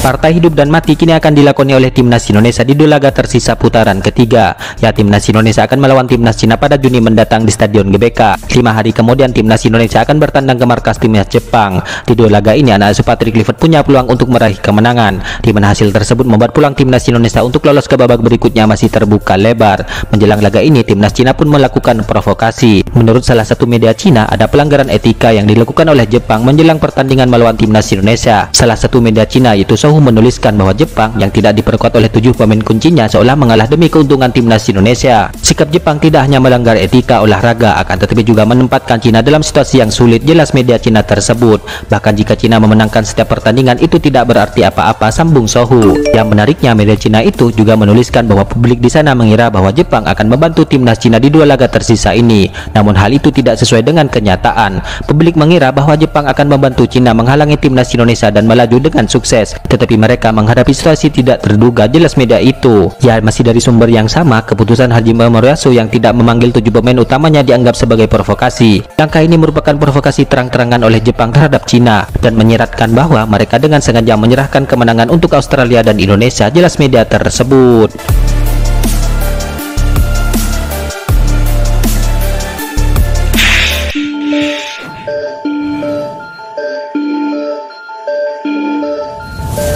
Partai hidup dan mati kini akan dilakoni oleh timnas Indonesia di 2 laga tersisa putaran ketiga. Ya, timnas Indonesia akan melawan timnas Cina pada Juni mendatang di Stadion GBK. 5 hari kemudian timnas Indonesia akan bertandang ke markas timnas Jepang. Di 2 laga ini anak asuh Patrick Kluivert punya peluang untuk meraih kemenangan, di mana hasil tersebut membuat peluang timnas Indonesia untuk lolos ke babak berikutnya masih terbuka lebar. Menjelang laga ini timnas Cina pun melakukan provokasi. Menurut salah satu media Cina, ada pelanggaran etika yang dilakukan oleh Jepang menjelang pertandingan melawan timnas Indonesia. Salah satu media Cina yaitu Sohu menuliskan bahwa Jepang yang tidak diperkuat oleh 7 pemain kuncinya seolah mengalah demi keuntungan timnas Indonesia. Sikap Jepang tidak hanya melanggar etika olahraga, akan tetapi juga menempatkan Cina dalam situasi yang sulit, jelas media Cina tersebut. Bahkan jika Cina memenangkan setiap pertandingan itu tidak berarti apa-apa, sambung Sohu. Yang menariknya, media Cina itu juga menuliskan bahwa publik di sana mengira bahwa Jepang akan membantu timnas Cina di 2 laga tersisa ini. Namun hal itu tidak sesuai dengan kenyataan. Publik mengira bahwa Jepang akan membantu Cina menghalangi timnas Indonesia dan melaju dengan sukses, tetapi mereka menghadapi situasi tidak terduga, jelas media itu. Ya, masih dari sumber yang sama, keputusan Hajime Moriyasu yang tidak memanggil 7 pemain utamanya dianggap sebagai provokasi. Langkah ini merupakan provokasi terang-terangan oleh Jepang terhadap Cina dan menyiratkan bahwa mereka dengan sengaja menyerahkan kemenangan untuk Australia dan Indonesia, jelas media tersebut.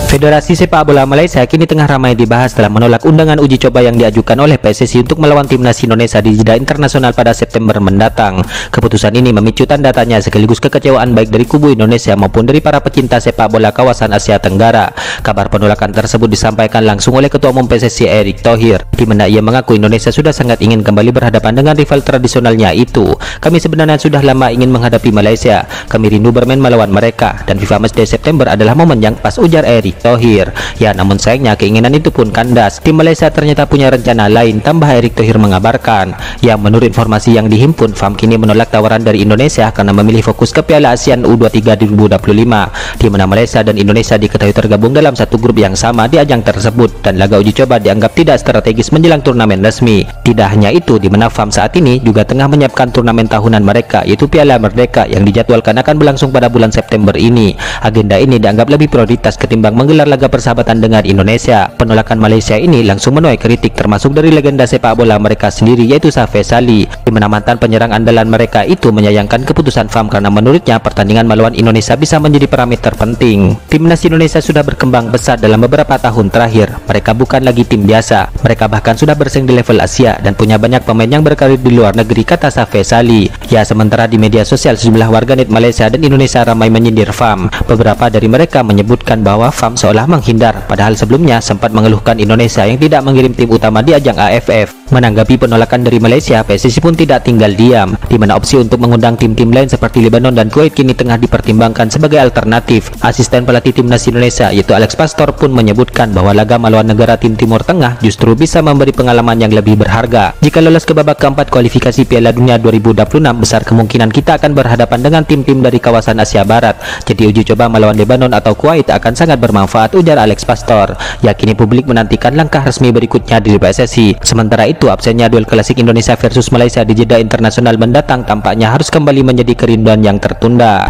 Federasi Sepak Bola Malaysia kini tengah ramai dibahas setelah menolak undangan uji coba yang diajukan oleh PSSI untuk melawan timnas Indonesia di jeda internasional pada September mendatang. Keputusan ini memicu tanda tanya sekaligus kekecewaan baik dari kubu Indonesia maupun dari para pecinta sepak bola kawasan Asia Tenggara. Kabar penolakan tersebut disampaikan langsung oleh Ketua Umum PSSI Erick Thohir, di mana ia mengaku Indonesia sudah sangat ingin kembali berhadapan dengan rival tradisionalnya itu. Kami sebenarnya sudah lama ingin menghadapi Malaysia. Kami rindu bermain melawan mereka dan FIFA Matchday September adalah momen yang pas, ujar Erick Thohir. Ya, namun sayangnya keinginan itu pun kandas. Tim Malaysia ternyata punya rencana lain, tambah Erick Thohir mengabarkan. Ya, menurut informasi yang dihimpun, FAM kini menolak tawaran dari Indonesia karena memilih fokus ke Piala ASEAN U23 2025, di mana Malaysia dan Indonesia diketahui tergabung dalam satu grup yang sama di ajang tersebut, dan laga uji coba dianggap tidak strategis menjelang turnamen resmi. Tidak hanya itu, di mana FAM saat ini juga tengah menyiapkan turnamen tahunan mereka, yaitu Piala Merdeka yang dijadwalkan akan berlangsung pada bulan September ini. Agenda ini dianggap lebih prioritas ketimbang menggelar laga persahabatan dengan Indonesia. Penolakan Malaysia ini langsung menuai kritik termasuk dari legenda sepak bola mereka sendiri yaitu Safes Ali, di mana mantan penyerang andalan mereka itu menyayangkan keputusan FAM karena menurutnya pertandingan melawan Indonesia bisa menjadi parameter penting. Timnas Indonesia sudah berkembang pesat dalam beberapa tahun terakhir. Mereka bukan lagi tim biasa. Mereka bahkan sudah bersaing di level Asia dan punya banyak pemain yang berkarir di luar negeri, kata Safes Ali. Ya, sementara di media sosial sejumlah warganet Malaysia dan Indonesia ramai menyindir FAM. Beberapa dari mereka menyebutkan bahwa FAM seolah menghindar, padahal sebelumnya sempat mengeluhkan Indonesia yang tidak mengirim tim utama di ajang AFF. Menanggapi penolakan dari Malaysia, PSSI pun tidak tinggal diam, di mana opsi untuk mengundang tim-tim lain seperti Lebanon dan Kuwait kini tengah dipertimbangkan sebagai alternatif. Asisten pelatih timnas Indonesia yaitu Alex Pastor pun menyebutkan bahwa laga melawan negara tim Timur Tengah justru bisa memberi pengalaman yang lebih berharga. Jika lolos ke babak keempat kualifikasi Piala Dunia 2026, besar kemungkinan kita akan berhadapan dengan tim-tim dari kawasan Asia Barat. Jadi uji coba melawan Lebanon atau Kuwait akan sangat bermanfaat, ujar Alex Pastor. Yakini publik menantikan langkah resmi berikutnya dari PSSI. Sementara itu, absennya duel klasik Indonesia versus Malaysia di jeda internasional mendatang tampaknya harus kembali menjadi kerinduan yang tertunda.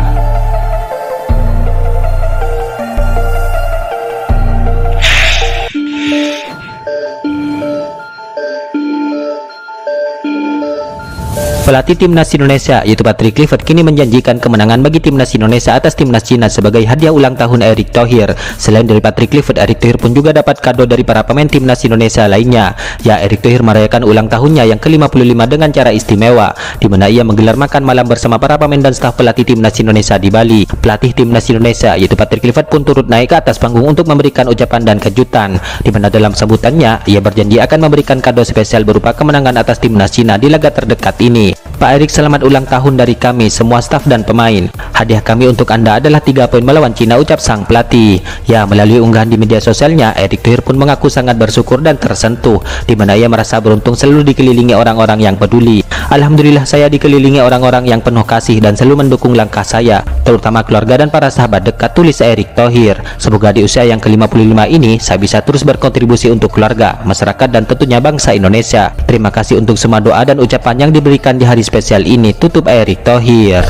Pelatih timnas Indonesia yaitu Patrick Kluivert kini menjanjikan kemenangan bagi timnas Indonesia atas timnas Cina sebagai hadiah ulang tahun Erick Thohir. Selain dari Patrick Kluivert, Erick Thohir pun juga dapat kado dari para pemain timnas Indonesia lainnya. Ya, Erick Thohir merayakan ulang tahunnya yang ke-55 dengan cara istimewa, di mana ia menggelar makan malam bersama para pemain dan staf pelatih timnas Indonesia di Bali. Pelatih timnas Indonesia yaitu Patrick Kluivert pun turut naik ke atas panggung untuk memberikan ucapan dan kejutan, di mana dalam sambutannya ia berjanji akan memberikan kado spesial berupa kemenangan atas timnas Cina di laga terdekat ini. Pak Erick, selamat ulang tahun dari kami, semua staf dan pemain. Hadiah kami untuk Anda adalah 3 poin melawan Cina, ucap sang pelatih. Ya, melalui unggahan di media sosialnya, Erick Thohir pun mengaku sangat bersyukur dan tersentuh, di mana ia merasa beruntung selalu dikelilingi orang-orang yang peduli. Alhamdulillah, saya dikelilingi orang-orang yang penuh kasih dan selalu mendukung langkah saya, terutama keluarga dan para sahabat dekat, tulis Erick Thohir. Semoga di usia yang ke-55 ini, saya bisa terus berkontribusi untuk keluarga, masyarakat, dan tentunya bangsa Indonesia. Terima kasih untuk semua doa dan ucapan yang diberikan di hari spesial ini, tutup Erick Thohir.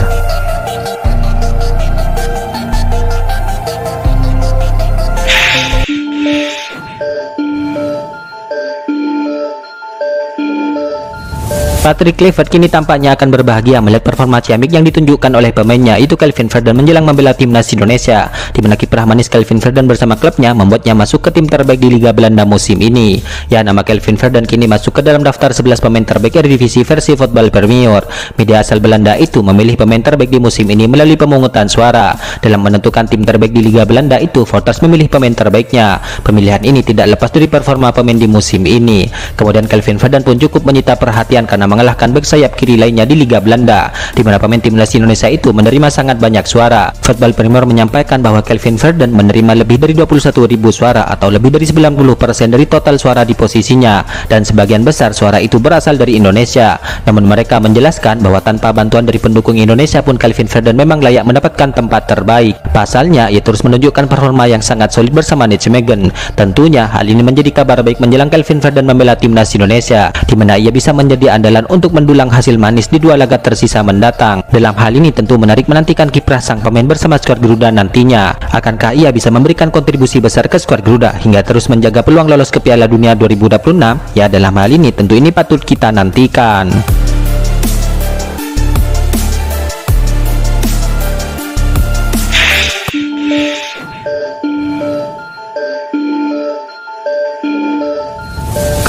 Patrick Kluivert kini tampaknya akan berbahagia melihat performa ciamik yang ditunjukkan oleh pemainnya, itu Calvin Verdon, menjelang membela timnas Indonesia, di mana kiprah manis Calvin Verdon bersama klubnya membuatnya masuk ke tim terbaik di Liga Belanda musim ini. Ya, nama Calvin Verdon kini masuk ke dalam daftar 11 pemain terbaik Eredivisie versi Voetbal Premier. Media asal Belanda itu memilih pemain terbaik di musim ini melalui pemungutan suara. Dalam menentukan tim terbaik di Liga Belanda itu, Voters memilih pemain terbaiknya. Pemilihan ini tidak lepas dari performa pemain di musim ini. Kemudian Calvin Verdon pun cukup menyita perhatian karena mengalahkan bek sayap kiri lainnya di Liga Belanda, di mana pemain timnas Indonesia itu menerima sangat banyak suara. Voetbal Premier menyampaikan bahwa Calvin Verdon menerima lebih dari 21.000 suara atau lebih dari 90% dari total suara di posisinya, dan sebagian besar suara itu berasal dari Indonesia. Namun mereka menjelaskan bahwa tanpa bantuan dari pendukung Indonesia pun Calvin Verdon memang layak mendapatkan tempat terbaik. Pasalnya, ia terus menunjukkan performa yang sangat solid bersama Nijmegen. Tentunya hal ini menjadi kabar baik menjelang Calvin Verdon membela timnas Indonesia, di mana ia bisa menjadi andalan untuk mendulang hasil manis di 2 laga tersisa mendatang. Dalam hal ini tentu menarik menantikan kiprah sang pemain bersama skuad Garuda nantinya. Akankah ia bisa memberikan kontribusi besar ke skuad Garuda hingga terus menjaga peluang lolos ke Piala Dunia 2026? Ya, dalam hal ini tentu ini patut kita nantikan.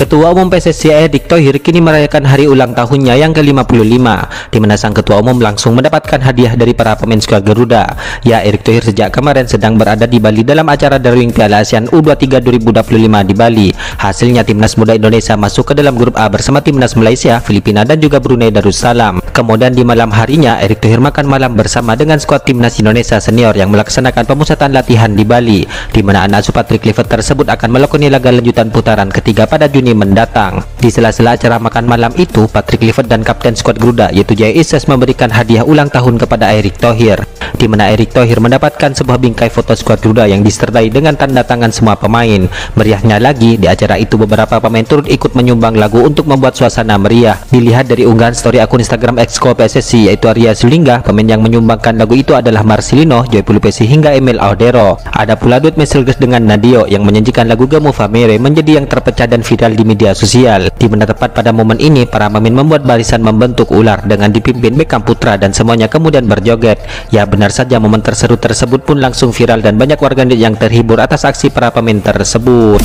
Ketua Umum PSSI Erick Thohir kini merayakan hari ulang tahunnya yang ke-55, di mana sang Ketua Umum langsung mendapatkan hadiah dari para pemain skuad Garuda. Ya, Erick Thohir sejak kemarin sedang berada di Bali dalam acara drawing Piala ASEAN U23 2025 di Bali. Hasilnya timnas muda Indonesia masuk ke dalam grup A bersama timnas Malaysia, Filipina dan juga Brunei Darussalam. Kemudian di malam harinya Erick Thohir makan malam bersama dengan skuad timnas Indonesia senior yang melaksanakan pemusatan latihan di Bali, di mana anak asuh Patrick Kluivert tersebut akan melakoni laga lanjutan putaran ketiga pada Juni mendatang. Di sela-sela acara makan malam itu, Patrick Kluivert dan kapten skuad Garuda yaitu Jaya Isyas memberikan hadiah ulang tahun kepada Erick Thohir, di mana Erick Thohir mendapatkan sebuah bingkai foto skuad Garuda yang disertai dengan tanda tangan semua pemain. Meriahnya lagi, di acara itu beberapa pemain turut ikut menyumbang lagu untuk membuat suasana meriah. Dilihat dari unggahan story akun Instagram Exco PSSI yaitu Arya Zulingga, pemain yang menyumbangkan lagu itu adalah Marcelino, Joy Pulupesi hingga Emil Audero. Ada pula duet Mercedes dengan Nadio yang menyajikan lagu Gamo Famere menjadi yang terpecah dan viral di media sosial, di mana tepat pada momen ini para pemain membuat barisan membentuk ular dengan dipimpin Beckham Putra dan semuanya kemudian berjoget. Ya, benar saja momen terseru tersebut pun langsung viral dan banyak warganet yang terhibur atas aksi para pemain tersebut.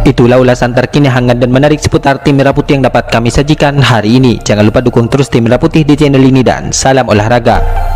Itulah ulasan terkini hangat dan menarik seputar tim Merah Putih yang dapat kami sajikan hari ini. Jangan lupa dukung terus tim Merah Putih di channel ini dan salam olahraga.